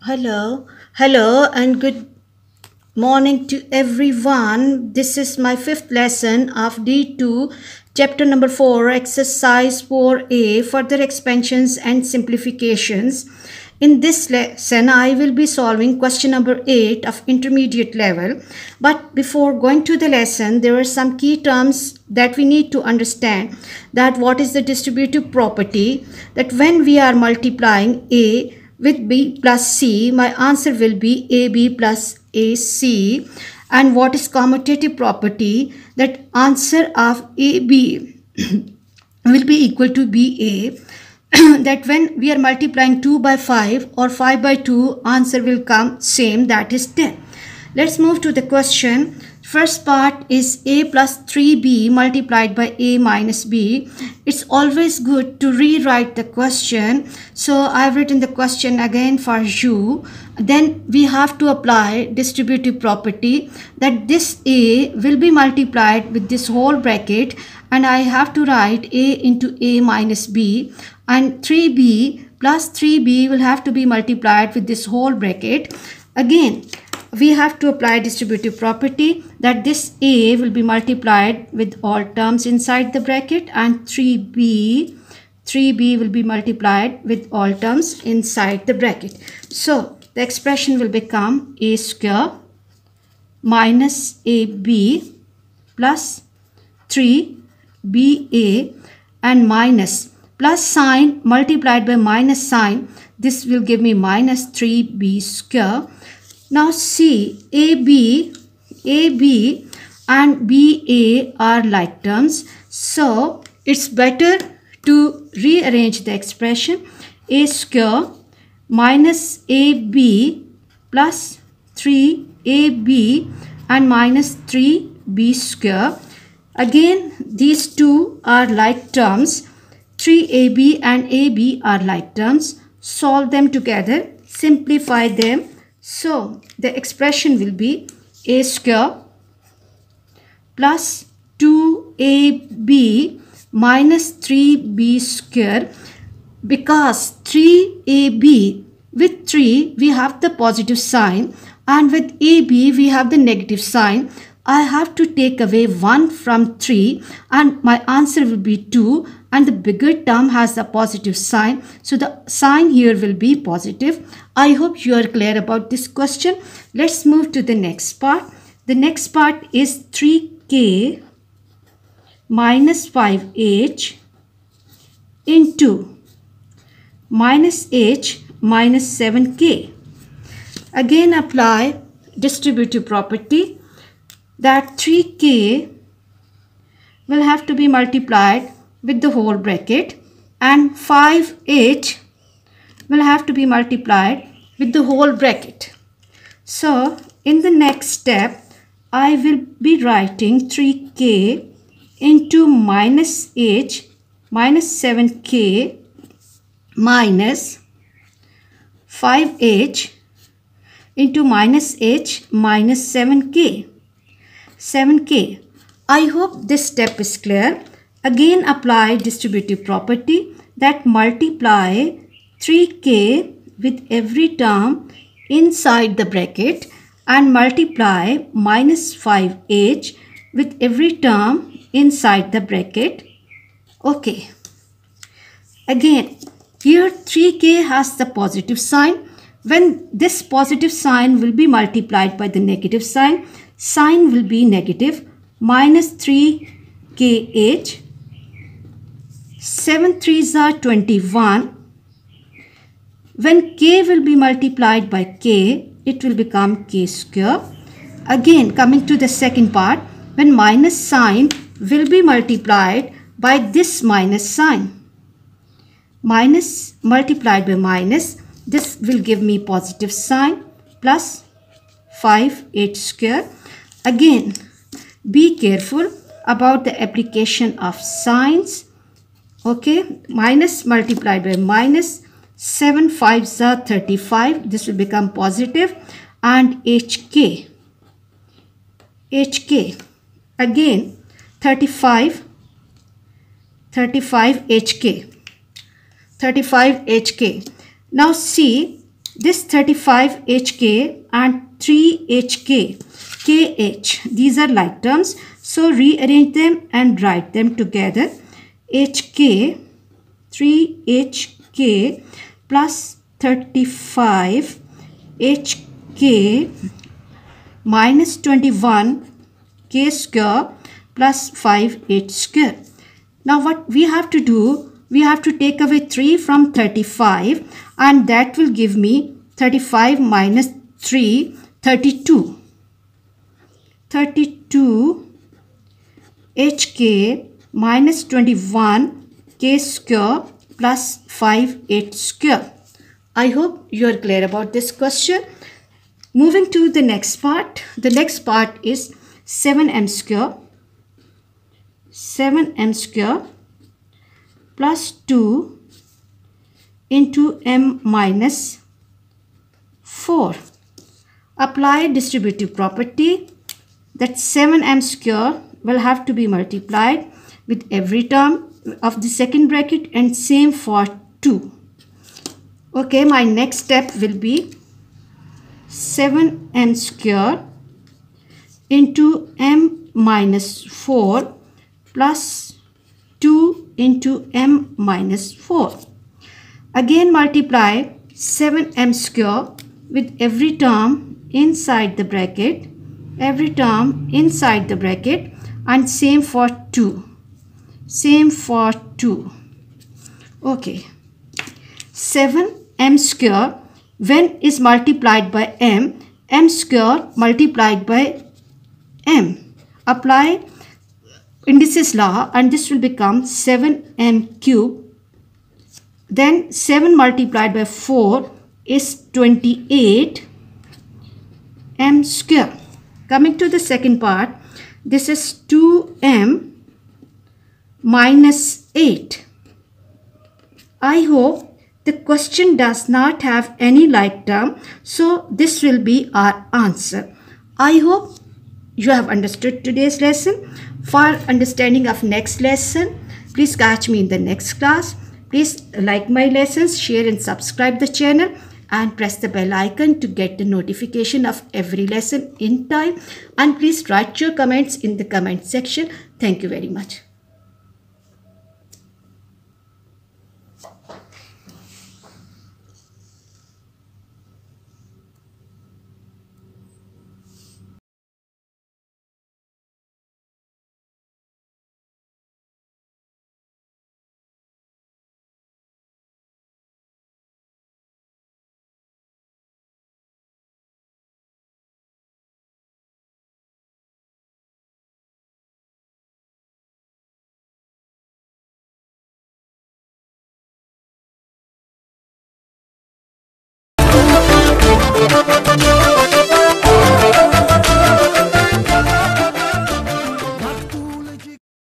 Hello, and good morning to everyone. This is my fifth lesson of D2, chapter number 4, exercise 4A, further expansions and simplifications. In this lesson, I will be solving question number 8 of intermediate level. But before going to the lesson, there are some key terms that we need to understand. That what is the distributive property? That when we are multiplying A with B plus C, my answer will be AB plus AC. And what is commutative property? That answer of AB will be equal to BA. That when we are multiplying 2 by 5 or 5 by 2, answer will come same, that is 10. Let's move to the question. First part is A plus 3B multiplied by A minus B. It's always good to rewrite the question. So I've written the question again for you. Then we have to apply distributive property, that this A will be multiplied with this whole bracket, and I have to write A into A minus B, and 3B plus 3B will have to be multiplied with this whole bracket. Again, we have to apply distributive property, that this A will be multiplied with all terms inside the bracket, and 3B will be multiplied with all terms inside the bracket. So the expression will become A square minus AB plus 3BA, and minus plus sign multiplied by minus sign. This will give me minus 3B square. Now see, AB and BA are like terms. So it's better to rearrange the expression. A square minus AB plus 3AB and minus 3B square. Again, these two are like terms. 3AB and AB are like terms. Solve them together, simplify them. So the expression will be A square plus 2AB minus 3B square. Because 3AB, with 3 we have the positive sign, and with AB we have the negative sign. I have to take away 1 from 3, and my answer will be 2, and the bigger term has a positive sign. So the sign here will be positive. I hope you are clear about this question. Let's move to the next part. The next part is 3K minus 5H into minus H minus 7K. Again, apply distributive property, that 3K will have to be multiplied with the whole bracket, and 5H will have to be multiplied with the whole bracket. So in the next step, I will be writing 3K into minus H minus 7K minus 5H into minus H minus 7K. I hope this step is clear. Again, apply distributive property, that multiply 3K with every term inside the bracket, and multiply minus 5H with every term inside the bracket. Okay. Again, here 3K has the positive sign. When this positive sign will be multiplied by the negative sign, sign will be negative. Minus 3KH, 7 3s are 21. When K will be multiplied by K, it will become K square. Again, coming to the second part, when minus sign will be multiplied by this minus sign, minus multiplied by minus, this will give me positive sign, plus 5H square. Again, be careful about the application of signs. Okay, minus multiplied by minus, 7 5s are 35. This will become positive, and HK. Again, 35 HK. Now see, This 35 HK and 3 HK, KH, these are like terms. So rearrange them and write them together. HK, 3HK plus 35 HK minus 21 K square plus 5H square. Now what we have to do, we have to take away 3 from 35 and that will give me 35 minus 3, 32. 32 HK minus 21 K square plus 5H square. I hope you are clear about this question. Moving to the next part. The next part is 7m square. 7m square plus 2 into m minus 4. Apply distributive property that 7m square will have to be multiplied with every term of the second bracket and same for 2. Okay, my next step will be 7m square into m minus 4 plus 2 into m minus 4. Again multiply 7m square with every term inside the bracket, and same for 2. Same for 2. Okay. 7m square when is multiplied by m square multiplied by m. Apply indices law and this will become 7m cube. Then 7 multiplied by 4 is 28 m square. Coming to the second part, this is 2m minus 8. I hope the question does not have any like term, so this will be our answer. I hope you have understood today's lesson. For understanding of next lesson, please catch me in the next class. Please like my lessons, share and subscribe the channel and press the bell icon to get the notification of every lesson in time. And please write your comments in the comment section. Thank you very much.